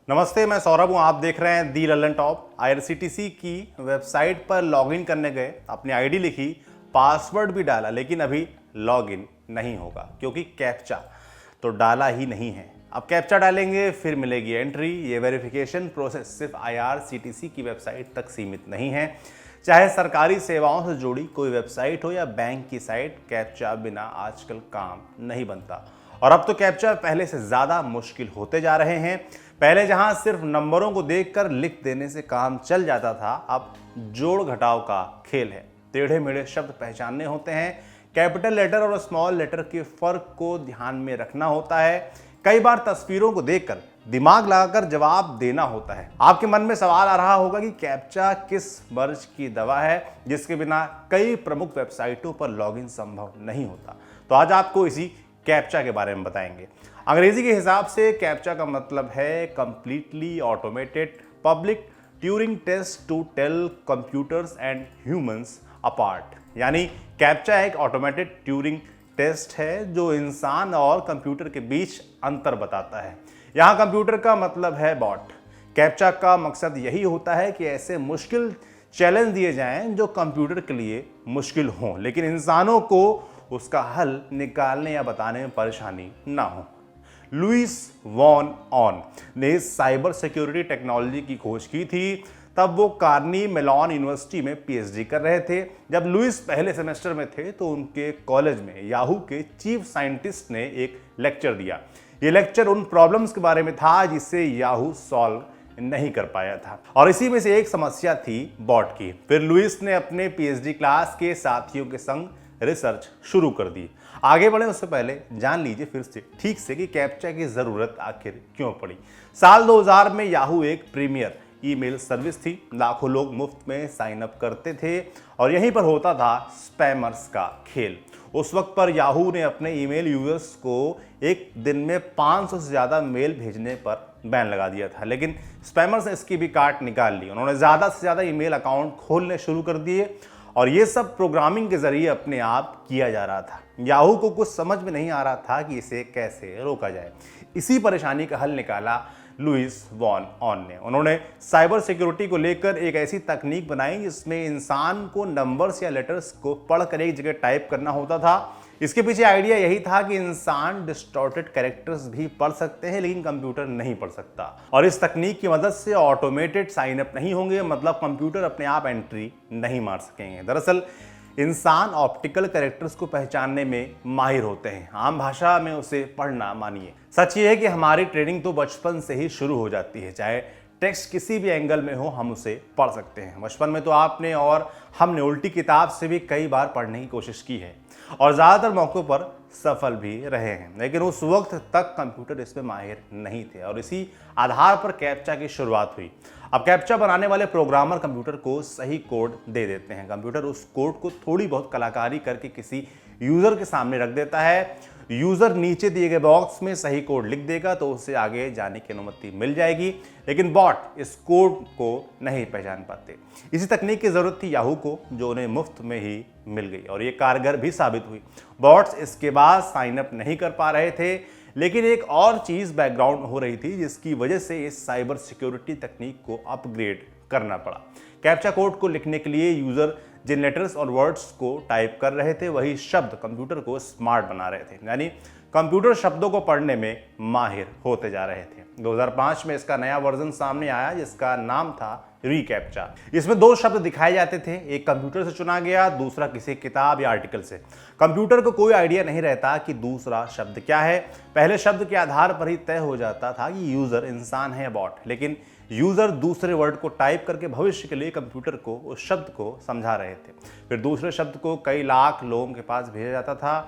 नमस्ते, मैं सौरभ हूँ। आप देख रहे हैं दी लल्लन टॉप। आईआरसीटीसी की वेबसाइट पर लॉगिन करने गए, अपनी आईडी लिखी, पासवर्ड भी डाला, लेकिन अभी लॉगिन नहीं होगा क्योंकि कैप्चा तो डाला ही नहीं है। अब कैप्चा डालेंगे फिर मिलेगी एंट्री। ये वेरिफिकेशन प्रोसेस सिर्फ आईआरसीटीसी की वेबसाइट तक सीमित नहीं है। चाहे सरकारी सेवाओं से जुड़ी कोई वेबसाइट हो या बैंक की साइट, कैप्चा बिना आजकल काम नहीं बनता। और अब तो कैप्चा पहले से ज़्यादा मुश्किल होते जा रहे हैं। पहले जहां सिर्फ नंबरों को देखकर लिख देने से काम चल जाता था, अब जोड़ घटाव का खेल है। टेढ़े मेढ़े शब्द पहचानने होते हैं, कैपिटल लेटर और स्मॉल लेटर के फर्क को ध्यान में रखना होता है। कई बार तस्वीरों को देखकर दिमाग लगाकर जवाब देना होता है। आपके मन में सवाल आ रहा होगा कि कैप्चा किस मर्ज की दवा है जिसके बिना कई प्रमुख वेबसाइटों पर लॉगिन संभव नहीं होता। तो आज आपको इसी कैप्चा के बारे में बताएंगे। अंग्रेजी के हिसाब से कैप्चा का मतलब है completely automated public Turing test to tell computers and humans apart. यानी कैप्चा एक ऑटोमेटेड ट्यूरिंग टेस्ट है जो इंसान और कंप्यूटर के बीच अंतर बताता है। यहाँ कंप्यूटर का मतलब है बॉट। कैप्चा का मकसद यही होता है कि ऐसे मुश्किल चैलेंज दिए जाएं जो कंप्यूटर के लिए मुश्किल हों, लेकिन इंसानों को उसका हल निकालने या बताने में परेशानी ना हो। लुइस वॉन ऑन ने साइबर सिक्योरिटी टेक्नोलॉजी की खोज की थी। तब वो कार्नी मेलॉन यूनिवर्सिटी में पीएचडी कर रहे थे। जब लुइस पहले सेमेस्टर में थे तो उनके कॉलेज में याहू के चीफ साइंटिस्ट ने एक लेक्चर दिया। ये लेक्चर उन प्रॉब्लम्स के बारे में था जिसे याहू सॉल्व नहीं कर पाया था, और इसी में से एक समस्या थी बॉट की। फिर लुइस ने अपने पीएचडी क्लास के साथियों के संग रिसर्च शुरू कर दी। आगे बढ़े उससे पहले जान लीजिए फिर से ठीक से कि कैप्चा की जरूरत आखिर क्यों पड़ी। साल 2000 में याहू एक प्रीमियर ईमेल सर्विस थी। लाखों लोग मुफ्त में साइन अप करते थे और यहीं पर होता था स्पैमर्स का खेल। उस वक्त पर याहू ने अपने ईमेल यूजर्स को एक दिन में 500 से ज़्यादा मेल भेजने पर बैन लगा दिया था, लेकिन स्पैमर्स ने इसकी भी काट निकाल ली। उन्होंने ज़्यादा से ज़्यादा ईमेल अकाउंट खोलने शुरू कर दिए और ये सब प्रोग्रामिंग के जरिए अपने आप किया जा रहा था। याहू को कुछ समझ में नहीं आ रहा था कि इसे कैसे रोका जाए। इसी परेशानी का हल निकाला लुइस वॉन ऑन ने। उन्होंने साइबर सिक्योरिटी को लेकर एक ऐसी तकनीक बनाई जिसमें इंसान को नंबर्स या लेटर्स को पढ़कर एक जगह टाइप करना होता था। इसके पीछे आइडिया यही था कि इंसान डिस्टॉर्टेड कैरेक्टर्स भी पढ़ सकते हैं लेकिन कंप्यूटर नहीं पढ़ सकता। और इस तकनीक की मदद से ऑटोमेटेड साइन अप नहीं होंगे, मतलब कंप्यूटर अपने आप एंट्री नहीं मार सकेंगे। दरअसल इंसान ऑप्टिकल कैरेक्टर्स को पहचानने में माहिर होते हैं, आम भाषा में उसे पढ़ना मानिए। सच ये है कि हमारी ट्रेनिंग तो बचपन से ही शुरू हो जाती है। चाहे टेक्स्ट किसी भी एंगल में हो, हम उसे पढ़ सकते हैं। बचपन में तो आपने और हमने उल्टी किताब से भी कई बार पढ़ने की कोशिश की है और ज़्यादातर मौक़ों पर सफल भी रहे हैं, लेकिन उस वक्त तक कंप्यूटर इसमें माहिर नहीं थे और इसी आधार पर कैप्चा की शुरुआत हुई। अब कैप्चा बनाने वाले प्रोग्रामर कंप्यूटर को सही कोड दे देते हैं। कंप्यूटर उस कोड को थोड़ी बहुत कलाकारी करके किसी यूज़र के सामने रख देता है। यूज़र नीचे दिए गए बॉक्स में सही कोड लिख देगा तो उसे आगे जाने की अनुमति मिल जाएगी, लेकिन बॉट इस कोड को नहीं पहचान पाते। इसी तकनीक की ज़रूरत थी याहू को, जो उन्हें मुफ्त में ही मिल गई और ये कारगर भी साबित हुई। बॉट्स इसके बाद साइन अप नहीं कर पा रहे थे, लेकिन एक और चीज़ बैकग्राउंड हो रही थी जिसकी वजह से इस साइबर सिक्योरिटी तकनीक को अपग्रेड करना पड़ा। कैप्चा कोड को लिखने के लिए यूज़र जिन लेटर्स और वर्ड्स को टाइप कर रहे थे वही शब्द कंप्यूटर को स्मार्ट बना रहे थे, यानी कंप्यूटर शब्दों को पढ़ने में माहिर होते जा रहे थे। 2005 में इसका नया वर्जन सामने आया जिसका नाम था रीकैप्चा। इसमें दो शब्द दिखाए जाते थे, एक कंप्यूटर से चुना गया, दूसरा किसी किताब या आर्टिकल से। कंप्यूटर को कोई आइडिया नहीं रहता कि दूसरा शब्द क्या है। पहले शब्द के आधार पर ही तय हो जाता था कि यूजर इंसान है बॉट, लेकिन यूजर दूसरे वर्ड को टाइप करके भविष्य के लिए कंप्यूटर को उस शब्द को समझा रहे थे। फिर दूसरे शब्द को कई लाख लोगों के पास भेजा जाता था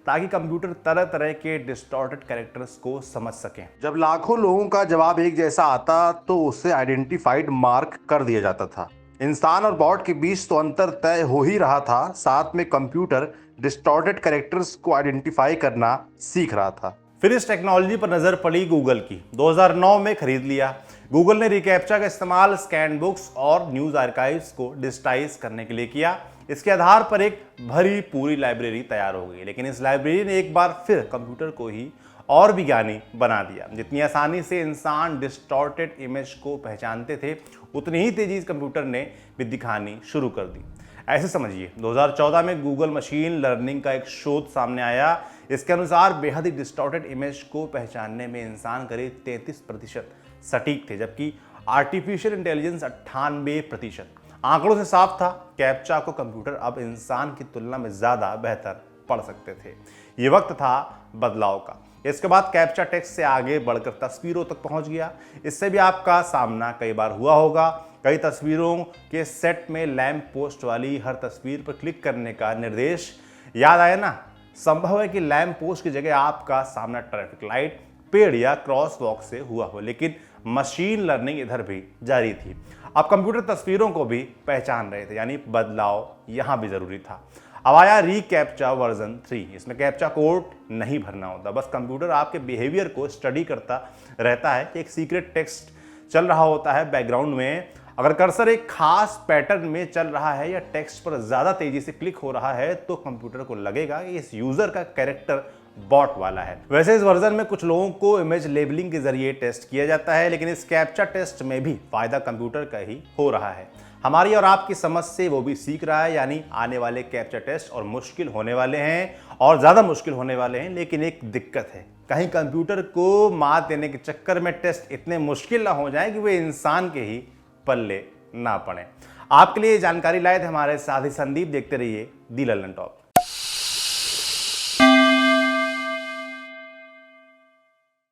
ताकि कंप्यूटर तरह तरह के डिस्टॉर्टेड कैरेक्टर्स को समझ सकें। जब लाखों लोगों का जवाब एक जैसा आता तो उसे आइडेंटिफाइड मार्क कर दिया जाता था। इंसान और बॉट के बीच तो अंतर तय हो ही रहा था, साथ में कंप्यूटर डिस्टॉर्टेड कैरेक्टर्स को आइडेंटिफाई करना सीख रहा था। फिर इस टेक्नोलॉजी पर नजर पड़ी गूगल की। 2009 में खरीद लिया। गूगल ने रिकैप्चा का इस्तेमाल स्कैन बुक्स और न्यूज़ आर्काइव्स को डिजिटाइज करने के लिए किया। इसके आधार पर एक भरी पूरी लाइब्रेरी तैयार हो गई, लेकिन इस लाइब्रेरी ने एक बार फिर कंप्यूटर को ही और भी ज्ञानी बना दिया। जितनी आसानी से इंसान डिस्टॉर्टेड इमेज को पहचानते थे, उतनी ही तेजी से कंप्यूटर ने भी दिखानी शुरू कर दी। ऐसे समझिए 2014 में गूगल मशीन लर्निंग का एक शोध सामने आया। इसके अनुसार बेहद ही डिस्टॉर्टेड इमेज को पहचानने में इंसान करीब 33% सटीक थे, जबकि आर्टिफिशियल इंटेलिजेंस 98%। आंकड़ों से साफ था, कैप्चा को कंप्यूटर अब इंसान की तुलना में ज्यादा बेहतर पढ़ सकते थे। ये वक्त था बदलाव का। इसके बाद कैप्चा टेक्स्ट से आगे बढ़कर तस्वीरों तक पहुंच गया। इससे भी आपका सामना कई बार हुआ होगा। कई तस्वीरों के सेट में लैंप पोस्ट वाली हर तस्वीर पर क्लिक करने का निर्देश याद आया ना। संभव है कि लैंप पोस्ट की जगह आपका सामना ट्रैफिक लाइट, पेड़ या क्रॉस वॉक से हुआ हो, लेकिन मशीन लर्निंग इधर भी जारी थी। अब कंप्यूटर तस्वीरों को भी पहचान रहे थे, यानी बदलाव यहां भी जरूरी था। अब आया रीकैप्चा वर्जन 3। इसमें कैप्चा कोड नहीं भरना होता, बस कंप्यूटर आपके बिहेवियर को स्टडी करता रहता है। एक सीक्रेट टेक्स्ट चल रहा होता है बैकग्राउंड में। अगर कर्सर एक खास पैटर्न में चल रहा है या टेक्स्ट पर ज्यादा तेजी से क्लिक हो रहा है, तो कंप्यूटर को लगेगा कि इस यूजर का कैरेक्टर बॉट वाला है। वैसे इस वर्जन में कुछ लोगों को इमेज लेबलिंग के जरिए टेस्ट किया जाता है, लेकिन इस कैप्चा टेस्ट में भी फायदा कंप्यूटर का ही हो रहा है। हमारी और आपकी समझ से वो भी सीख रहा है, यानी आने वाले कैप्चा टेस्ट और मुश्किल होने वाले हैं और ज्यादा मुश्किल होने वाले हैं। लेकिन एक दिक्कत है, कहीं कंप्यूटर को मात देने के चक्कर में टेस्ट इतने मुश्किल ना हो जाए कि वे इंसान के ही पल्ले ना पड़े। आपके लिए जानकारी लाए थे हमारे साथी संदीप। देखते रहिए दी लल्लन टॉप।